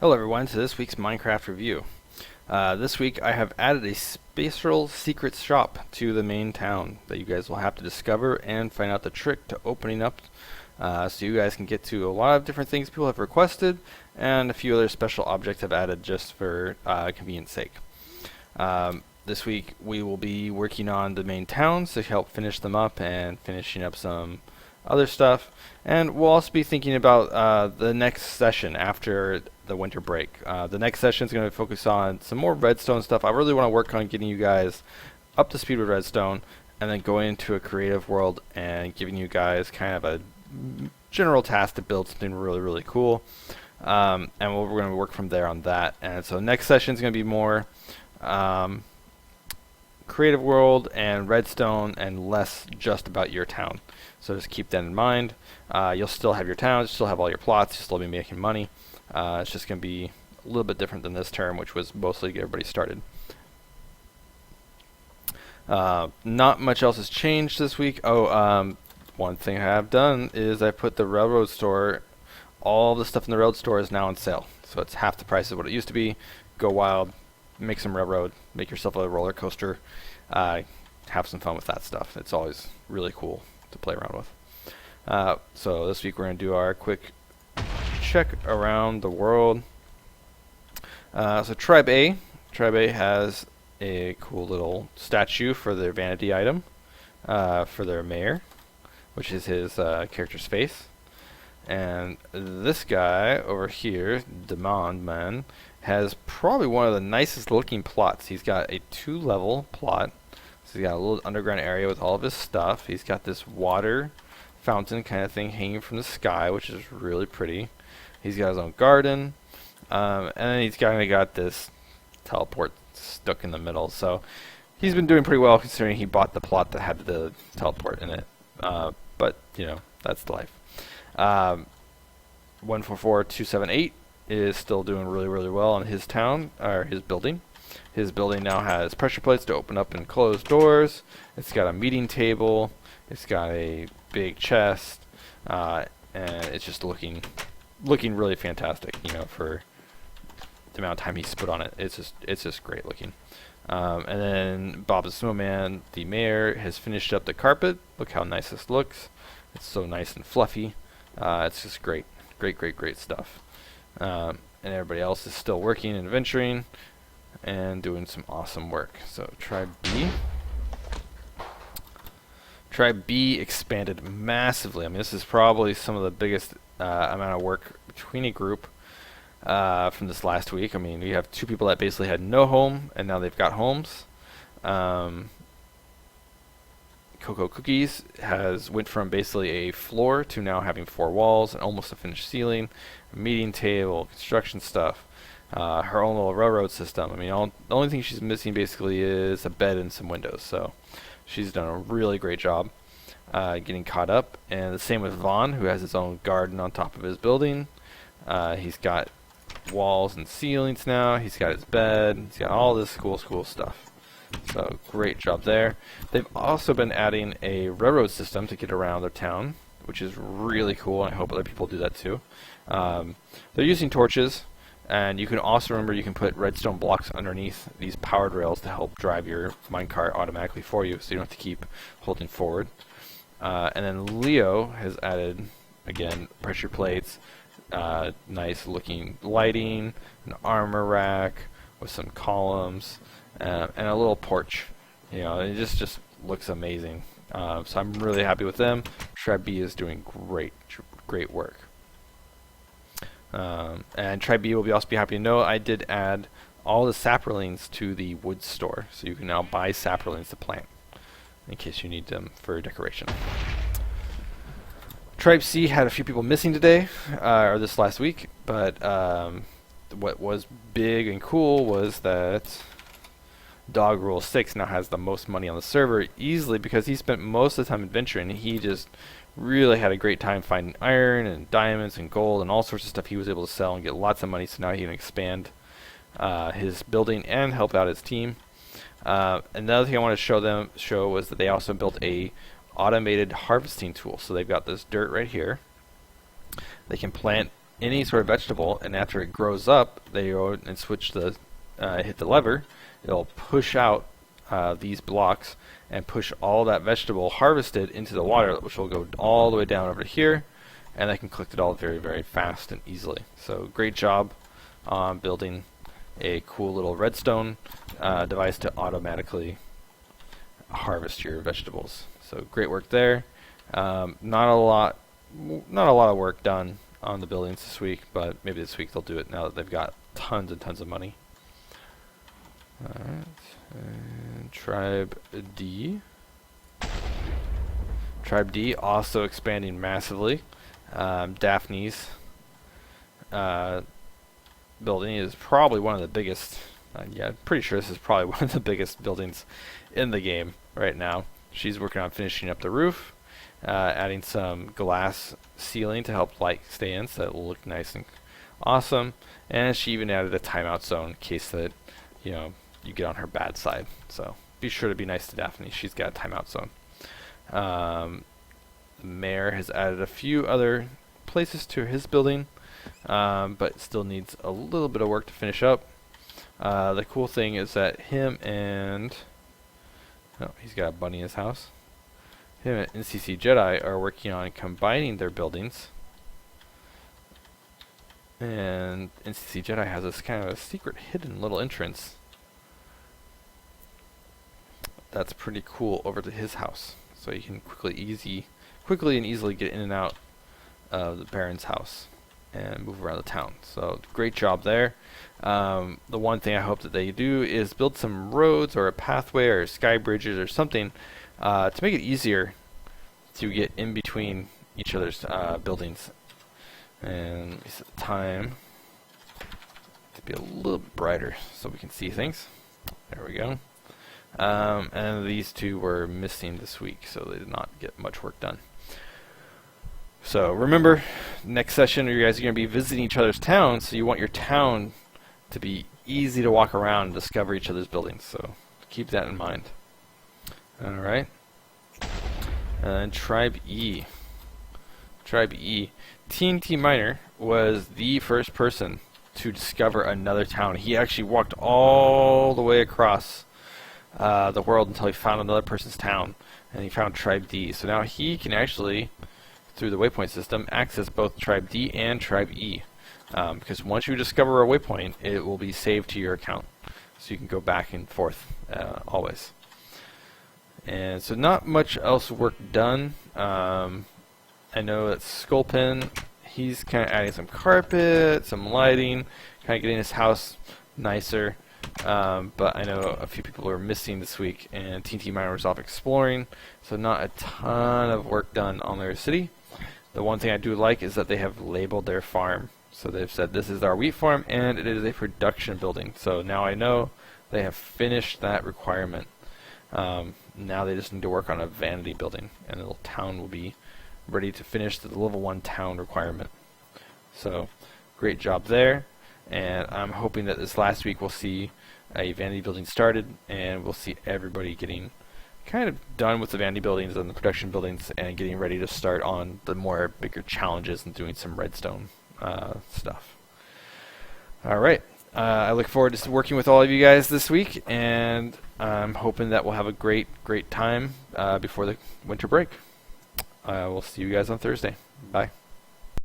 Hello everyone to this week's Minecraft review. This week I have added a spatial secret shop to the main town that you guys will have to discover and find out the trick to opening up so you guys can get to a lot of different things people have requested and a few other special objects I've added just for convenience sake. This week we will be working on the main towns to help finish them up and finishing up some other stuff, and we'll also be thinking about the next session after the winter break. The next session is going to focus on some more redstone stuff. I really want to work on getting you guys up to speed with redstone and then going into a creative world and giving you guys kind of a general task to build something really cool, and we're going to work from there on that. And so next session is going to be more creative world and redstone and less just about your town. So just keep that in mind. You'll still have your towns, still have all your plots, you'll still be making money. It's just going to be a little bit different than this term, which was mostly to get everybody started. Not much else has changed this week. One thing I have done is I put the railroad store, all the stuff in the railroad store is now on sale. So it's half the price of what it used to be. Go wild, make some railroad, make yourself a roller coaster, have some fun with that stuff. It's always really cool to play around with. So this week we're going to do our quick check around the world. So Tribe A has a cool little statue for their vanity item for their mayor, which is his character's face. And this guy over here, Demand Man, has probably one of the nicest looking plots. He's got a 2-level plot. So he's got a little underground area with all of his stuff. He's got this water fountain kind of thing hanging from the sky, which is really pretty. He's got his own garden. And then he's kind of got this teleport stuck in the middle. So he's been doing pretty well considering he bought the plot that had the teleport in it. But, you know, that's the life. 144278 is still doing really well in his town, or his building. His building now has pressure plates to open up and close doors. It's got a meeting table. It's got a big chest, and it's just looking really fantastic. You know, for the amount of time he's put on it, it's just great looking. And then Bob the Snowman, the mayor, has finished up the carpet. Look how nice this looks. It's so nice and fluffy. It's just great stuff. And everybody else is still working and adventuring and doing some awesome work. So Tribe B expanded massively. I mean, this is probably some of the biggest amount of work between a group from this last week. I mean, we have 2 people that basically had no home, and now they've got homes. Cocoa Cookies went from basically a floor to now having 4 walls and almost a finished ceiling, a meeting table, construction stuff, her own little railroad system. I mean, the only thing she's missing basically is a bed and some windows. So she's done a really great job getting caught up. And the same with Vaughn, who has his own garden on top of his building. He's got walls and ceilings now. He's got his bed. He's got all this cool stuff. So great job there. They've also been adding a railroad system to get around their town, which is really cool, and I hope other people do that too. They're using torches, and you can also remember you can put redstone blocks underneath these powered rails to help drive your minecart automatically for you, so you don't have to keep holding forward. And then Leo has added, again, pressure plates, nice looking lighting, an armor rack with some columns, and a little porch. You know, it just looks amazing. So I'm really happy with them. Tribe B is doing great work. And Tribe B will also be happy to know I did add all the saplings to the wood store, so you can now buy saplings to plant in case you need them for decoration. Tribe C had a few people missing today, or this last week, but what was big and cool was that Dog Rule 6 now has the most money on the server easily because he spent most of the time adventuring. He just really had a great time finding iron and diamonds and gold and all sorts of stuff he was able to sell and get lots of money, so now he can expand his building and help out his team. Another thing I want to show was that they also built a automated harvesting tool. So they've got this dirt right here. They can plant any sort of vegetable, and after it grows up, they go and switch the hit the lever. It'll push out these blocks and push all that vegetable harvested into the water, which will go all the way down over to here, and I can collect it all very, very fast and easily. So great job on building a cool little redstone device to automatically harvest your vegetables. So great work there. Not a lot of work done on the buildings this week, but maybe this week they'll do it now that they've got tons and tons of money. Alright, and Tribe D. Tribe D also expanding massively. Daphne's building is probably one of the biggest. Yeah, I'm pretty sure this is probably one of the biggest buildings in the game right now. She's working on finishing up the roof, adding some glass ceiling to help light stay in, so it'll look nice and awesome. And she even added a timeout zone in case that you get on her bad side. So be sure to be nice to Daphne. She's got a timeout zone. The mayor has added a few other places to his building, but still needs a little bit of work to finish up. The cool thing is that him and he's got a bunny in his house. Him and NCC Jedi are working on combining their buildings. And NCC Jedi has this kind of a secret hidden little entrance that's pretty cool over to his house. So you can quickly and easily get in and out of the Baron's house and move around the town. So great job there. The one thing I hope that they do is build some roads or a pathway or sky bridges or something to make it easier to get in between each other's buildings. And let me set the time to be a little bit brighter so we can see things. There we go. And these two were missing this week, so they did not get much work done. So remember, next session you guys are going to be visiting each other's towns, so you want your town to be easy to walk around and discover each other's buildings. So keep that in mind. Alright. And Tribe E. Tribe E. TNT Miner was the first person to discover another town. He actually walked all the way across the world until he found another person's town, and he found Tribe D. So now he can actually, through the waypoint system, access both Tribe D and Tribe E. Because once you discover a waypoint, it will be saved to your account, so you can go back and forth always. And so not much else work done. I know that Sculpin, he's kind of adding some carpet, some lighting, kind of getting his house nicer. But I know a few people are missing this week, and TNT Miner was off exploring, so not a ton of work done on their city. The one thing I do like is that they have labeled their farm. So they've said this is our wheat farm, and it is a production building. So now I know they have finished that requirement. Now they just need to work on a vanity building, and the town will be ready to finish the level 1 town requirement. So great job there, and I'm hoping that this last week we'll see a vanity building started, and we'll see everybody getting kind of done with the vanity buildings and the production buildings and getting ready to start on the more bigger challenges and doing some redstone stuff. Alright, I look forward to working with all of you guys this week, and I'm hoping that we'll have a great time before the winter break. We'll see you guys on Thursday. Bye.